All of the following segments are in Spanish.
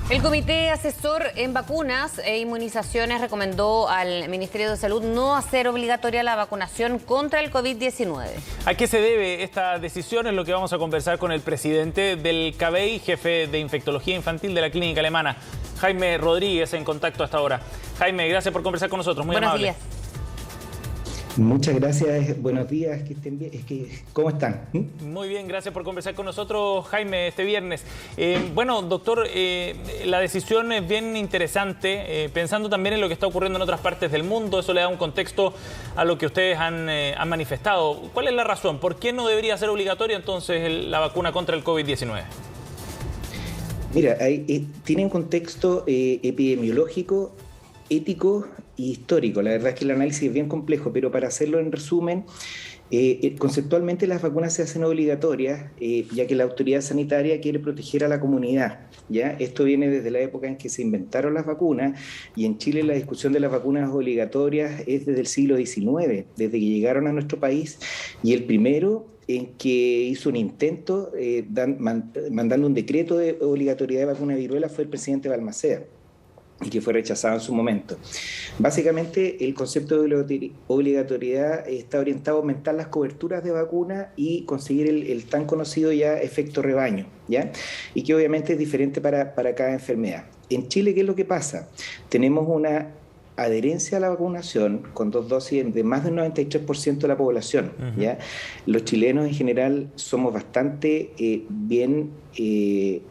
El Comité Asesor en Vacunas e Inmunizaciones recomendó al Ministerio de Salud no hacer obligatoria la vacunación contra el COVID-19. ¿A qué se debe esta decisión? Es lo que vamos a conversar con el presidente del CABEI, jefe de Infectología Infantil de la Clínica Alemana, Jaime Rodríguez, en contacto hasta ahora. Jaime, gracias por conversar con nosotros, muy amable. Buenos días. Muchas gracias, buenos días, que estén bien. ¿Cómo están? Muy bien, gracias por conversar con nosotros, Jaime, este viernes. Bueno, doctor, la decisión es bien interesante, pensando también en lo que está ocurriendo en otras partes del mundo. Eso le da un contexto a lo que ustedes han manifestado. ¿Cuál es la razón? ¿Por qué no debería ser obligatoria entonces la vacuna contra el COVID-19? Mira, tiene un contexto epidemiológico, ético y histórico. La verdad es que el análisis es bien complejo, pero para hacerlo en resumen, conceptualmente las vacunas se hacen obligatorias, ya que la autoridad sanitaria quiere proteger a la comunidad, ¿ya? Esto viene desde la época en que se inventaron las vacunas, y en Chile la discusión de las vacunas obligatorias es desde el siglo XIX, desde que llegaron a nuestro país, y el primero en que hizo un intento mandando un decreto de obligatoriedad de vacuna de viruela fue el presidente Balmaceda, y que fue rechazado en su momento. Básicamente, el concepto de obligatoriedad está orientado a aumentar las coberturas de vacunas y conseguir el tan conocido ya efecto rebaño, ¿ya? Y que obviamente es diferente para cada enfermedad. En Chile, ¿qué es lo que pasa? Tenemos una adherencia a la vacunación con 2 dosis de más del 93% de la población, ¿ya? Los chilenos en general somos bastante bien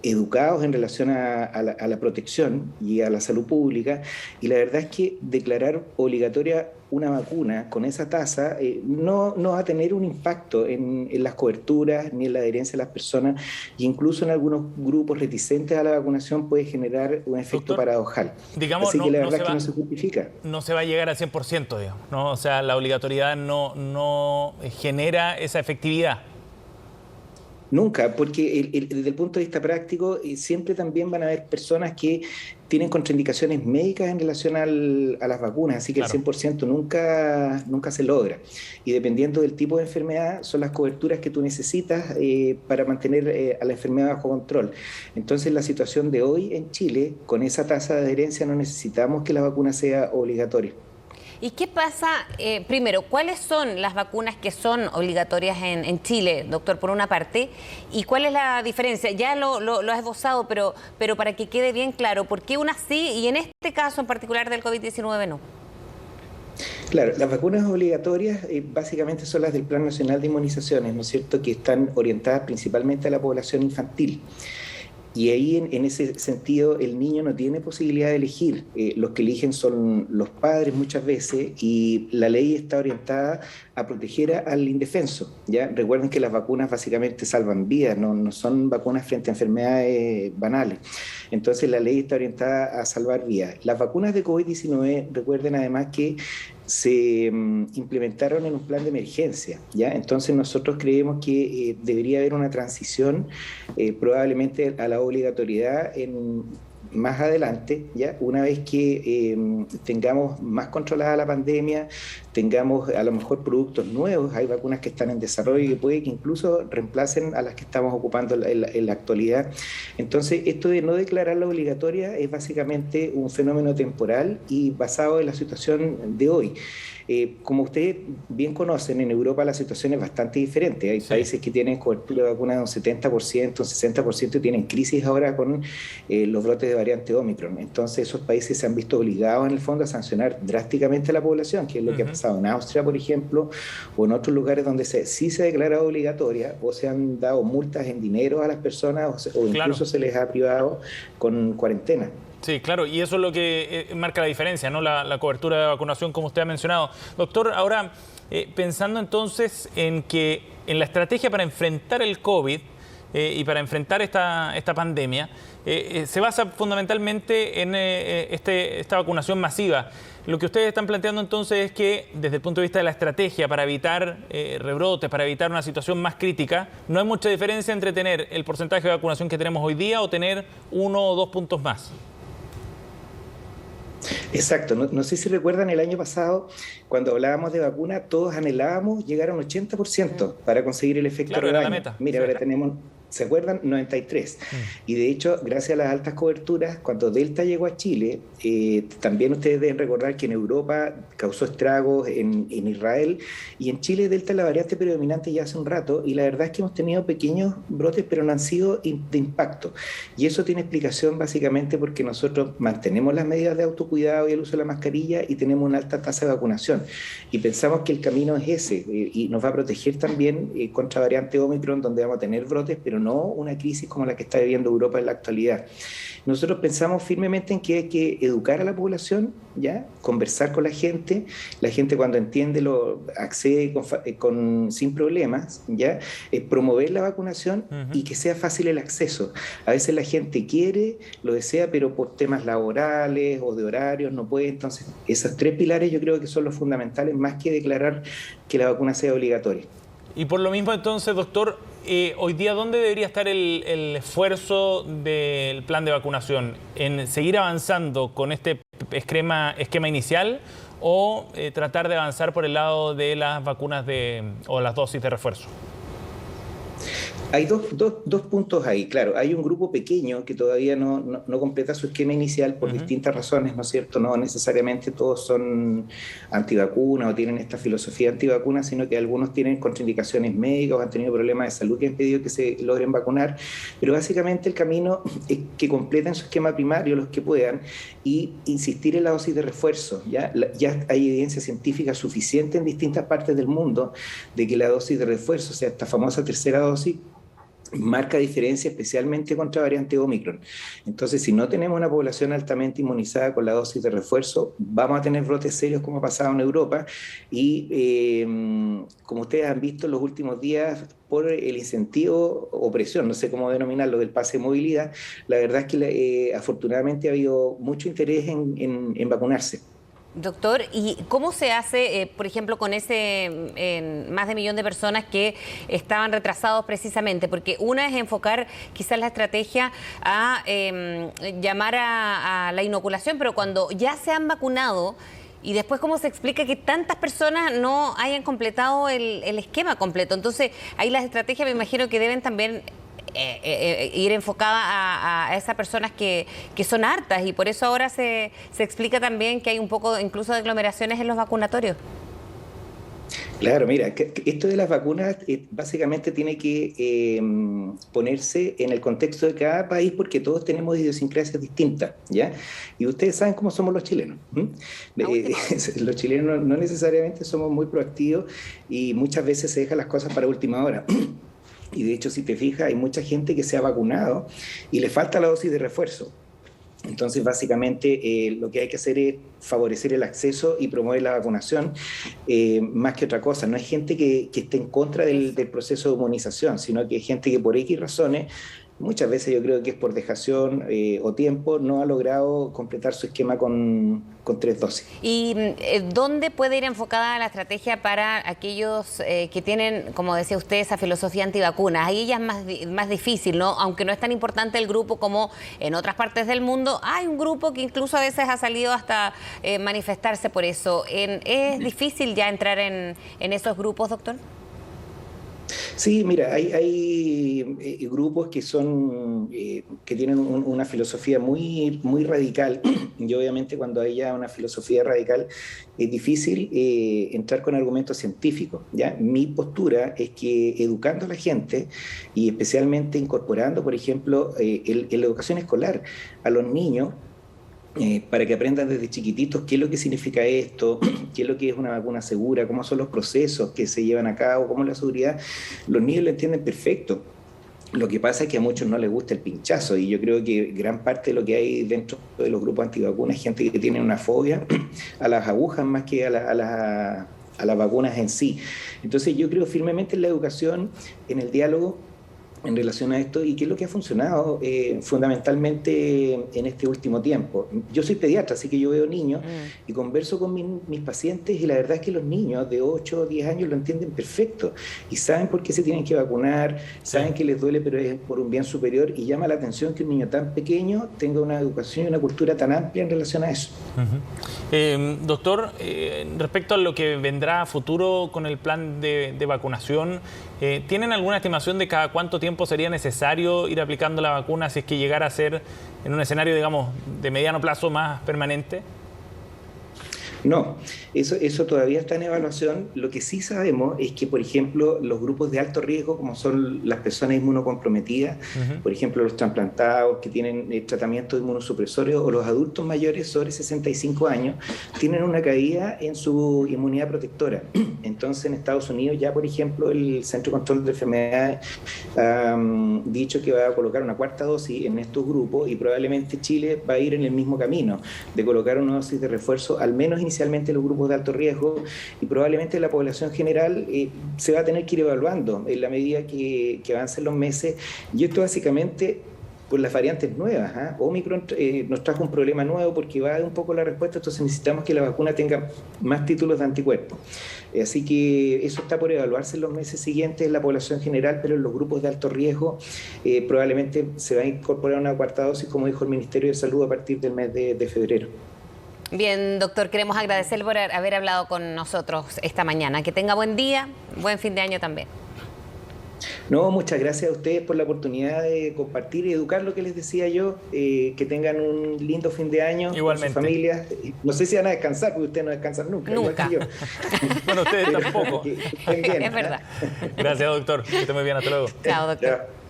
educados en relación a la protección y a la salud pública, y la verdad es que declarar obligatoria una vacuna con esa tasa no va a tener un impacto en las coberturas ni en la adherencia de las personas, e incluso en algunos grupos reticentes a la vacunación puede generar un efecto paradojal. Digamos, así que la verdad es que no se justifica. No se va a llegar al 100%, digamos, ¿no? O sea, la obligatoriedad no genera esa efectividad. Nunca, porque desde el punto de vista práctico siempre también van a haber personas que tienen contraindicaciones médicas en relación a las vacunas, así que claro, el 100% nunca se logra. Y dependiendo del tipo de enfermedad, son las coberturas que tú necesitas para mantener a la enfermedad bajo control. Entonces, la situación de hoy en Chile, con esa tasa de adherencia, no necesitamos que la vacuna sea obligatoria. ¿Y qué pasa, primero, cuáles son las vacunas que son obligatorias en Chile, doctor, por una parte? ¿Y cuál es la diferencia? Ya lo has esbozado, pero para que quede bien claro, ¿por qué unas sí y en este caso en particular del COVID-19 no? Claro, las vacunas obligatorias básicamente son las del Plan Nacional de Inmunizaciones, ¿no es cierto?, que están orientadas principalmente a la población infantil. Y ahí, en ese sentido, el niño no tiene posibilidad de elegir. Los que eligen son los padres muchas veces, y la ley está orientada a proteger al indefenso, ¿ya? Recuerden que las vacunas básicamente salvan vidas, no son vacunas frente a enfermedades banales. Entonces, la ley está orientada a salvar vidas. Las vacunas de COVID-19, recuerden además que se implementaron en un plan de emergencia, ¿ya? Entonces nosotros creemos que debería haber una transición probablemente a la obligatoriedad más adelante, ¿ya? Una vez que tengamos más controlada la pandemia, tengamos a lo mejor productos nuevos, hay vacunas que están en desarrollo y que puede que incluso reemplacen a las que estamos ocupando en la actualidad. Entonces, esto de no declararla obligatoria es básicamente un fenómeno temporal y basado en la situación de hoy. Como ustedes bien conocen, en Europa la situación es bastante diferente. Hay países que tienen cobertura de vacuna de un 70%, un 60%, y tienen crisis ahora con los brotes de variante Omicron. Entonces, esos países se han visto obligados en el fondo a sancionar drásticamente a la población, que es lo que ha pasado en Austria, por ejemplo, o en otros lugares donde sí se ha declarado obligatoria, o se han dado multas en dinero a las personas, o incluso se les ha privado con cuarentena. Sí, claro, y eso es lo que marca la diferencia, ¿no? La cobertura de vacunación, como usted ha mencionado. Doctor, ahora, pensando entonces en la estrategia para enfrentar el COVID y para enfrentar esta pandemia, se basa fundamentalmente en esta vacunación masiva. Lo que ustedes están planteando entonces es que, desde el punto de vista de la estrategia para evitar rebrotes, para evitar una situación más crítica, no hay mucha diferencia entre tener el porcentaje de vacunación que tenemos hoy día o tener 1 o 2 puntos más. Exacto, no sé si recuerdan el año pasado, cuando hablábamos de vacuna, todos anhelábamos llegar a un 80% para conseguir el efecto rebaño. Era la meta. Mira, ahora tenemos ¿Se acuerdan? 93. Y de hecho, gracias a las altas coberturas, cuando Delta llegó a Chile, también ustedes deben recordar que en Europa causó estragos, en Israel, y en Chile Delta es la variante predominante ya hace un rato, y la verdad es que hemos tenido pequeños brotes, pero no han sido de impacto. Y eso tiene explicación básicamente porque nosotros mantenemos las medidas de autocuidado y el uso de la mascarilla y tenemos una alta tasa de vacunación. Y pensamos que el camino es ese, y nos va a proteger también contra variante Omicron, donde vamos a tener brotes, pero no una crisis como la que está viviendo Europa en la actualidad. Nosotros pensamos firmemente en que hay que educar a la población, ¿ya? Conversar con la gente cuando entiende lo accede sin problemas, ¿ya? Promover la vacunación y que sea fácil el acceso. A veces la gente quiere, lo desea, pero por temas laborales o de horarios no puede. Entonces, esos 3 pilares yo creo que son los fundamentales, más que declarar que la vacuna sea obligatoria. Y por lo mismo entonces, doctor, hoy día, ¿dónde debería estar el esfuerzo del plan de vacunación? ¿En seguir avanzando con este esquema inicial o tratar de avanzar por el lado de las vacunas o las dosis de refuerzo? Hay dos puntos ahí, claro. Hay un grupo pequeño que todavía no completa su esquema inicial por distintas razones, ¿no es cierto? No necesariamente todos son antivacunas o tienen esta filosofía antivacuna, sino que algunos tienen contraindicaciones médicas o han tenido problemas de salud que han impedido que se logren vacunar. Pero básicamente el camino es que completen su esquema primario los que puedan y insistir en la dosis de refuerzo. Ya hay evidencia científica suficiente en distintas partes del mundo de que la dosis de refuerzo, o sea, esta famosa tercera dosis, marca diferencia especialmente contra variante Omicron. Entonces, si no tenemos una población altamente inmunizada con la dosis de refuerzo, vamos a tener brotes serios como ha pasado en Europa y como ustedes han visto en los últimos días, por el incentivo o presión, no sé cómo denominarlo, del pase de movilidad, la verdad es que afortunadamente ha habido mucho interés en vacunarse. Doctor, ¿y cómo se hace, por ejemplo, con ese más de 1 millón de personas que estaban retrasados precisamente? Porque una es enfocar quizás la estrategia a llamar a la inoculación, pero cuando ya se han vacunado, y después, ¿cómo se explica que tantas personas no hayan completado el esquema completo? Entonces, ahí las estrategias me imagino que deben también ir enfocada a esas personas que son hartas, y por eso ahora se explica también que hay un poco incluso de aglomeraciones en los vacunatorios. Claro, mira, esto de las vacunas básicamente tiene que ponerse en el contexto de cada país porque todos tenemos idiosincrasias distintas, ¿ya? Y ustedes saben cómo somos los chilenos. Los chilenos no necesariamente somos muy proactivos y muchas veces se dejan las cosas para última hora. Y de hecho, si te fijas, hay mucha gente que se ha vacunado y le falta la dosis de refuerzo. Entonces, básicamente, lo que hay que hacer es favorecer el acceso y promover la vacunación, más que otra cosa. No es gente que esté en contra del proceso de inmunización, sino que es gente que por X razones, muchas veces yo creo que es por dejación o tiempo, no ha logrado completar su esquema con 3 dosis. ¿Y dónde puede ir enfocada la estrategia para aquellos que tienen, como decía usted, esa filosofía antivacunas? Ahí ya es más difícil, ¿no? Aunque no es tan importante el grupo como en otras partes del mundo, hay un grupo que incluso a veces ha salido hasta manifestarse por eso. ¿Es difícil ya entrar en esos grupos, doctor? Sí, mira, hay grupos que tienen una filosofía muy, muy radical y obviamente cuando hay ya una filosofía radical es difícil entrar con argumentos científicos, ¿ya? Mi postura es que educando a la gente y especialmente incorporando, por ejemplo, en la educación escolar a los niños, para que aprendan desde chiquititos qué es lo que significa esto, qué es lo que es una vacuna segura, cómo son los procesos que se llevan a cabo, cómo es la seguridad, los niños lo entienden perfecto. Lo que pasa es que a muchos no les gusta el pinchazo y yo creo que gran parte de lo que hay dentro de los grupos antivacunas es gente que tiene una fobia a las agujas más que a las vacunas en sí. Entonces yo creo firmemente en la educación, en el diálogo, en relación a esto y qué es lo que ha funcionado fundamentalmente en este último tiempo. Yo soy pediatra, así que yo veo niños y converso con mis pacientes y la verdad es que los niños de 8 o 10 años lo entienden perfecto y saben por qué se tienen que vacunar, saben que les duele pero es por un bien superior y llama la atención que un niño tan pequeño tenga una educación y una cultura tan amplia en relación a eso. Doctor, respecto a lo que vendrá a futuro con el plan de vacunación, ¿tienen alguna estimación de cada cuánto tiempo tiempo sería necesario ir aplicando la vacuna si es que llegara a ser en un escenario, digamos, de mediano plazo más permanente? No, eso todavía está en evaluación. Lo que sí sabemos es que, por ejemplo, los grupos de alto riesgo, como son las personas inmunocomprometidas, por ejemplo, los trasplantados que tienen tratamientos inmunosupresorios o los adultos mayores sobre 65 años, tienen una caída en su inmunidad protectora. Entonces, en Estados Unidos ya, por ejemplo, el Centro de Control de Enfermedades ha dicho que va a colocar una cuarta dosis en estos grupos y probablemente Chile va a ir en el mismo camino de colocar una dosis de refuerzo, al menos inicialmente los grupos de alto riesgo, y probablemente la población general se va a tener que ir evaluando en la medida que avancen los meses. Y esto básicamente por las variantes nuevas. Omicron nos trajo un problema nuevo porque va a dar un poco la respuesta, entonces necesitamos que la vacuna tenga más títulos de anticuerpos. Así que eso está por evaluarse en los meses siguientes en la población general, pero en los grupos de alto riesgo probablemente se va a incorporar una cuarta dosis, como dijo el Ministerio de Salud, a partir del mes de febrero. Bien, doctor, queremos agradecerle por haber hablado con nosotros esta mañana. Que tenga buen día, buen fin de año también. No, muchas gracias a ustedes por la oportunidad de compartir y educar, lo que les decía yo. Que tengan un lindo fin de año. Igualmente. Con sus familias. No sé si van a descansar, porque ustedes no descansan nunca. Nunca. Yo. Bueno, ustedes tampoco. Que estén bien, Es verdad. Gracias, doctor. Que esté muy bien. Hasta luego. Chao, doctor. Chao.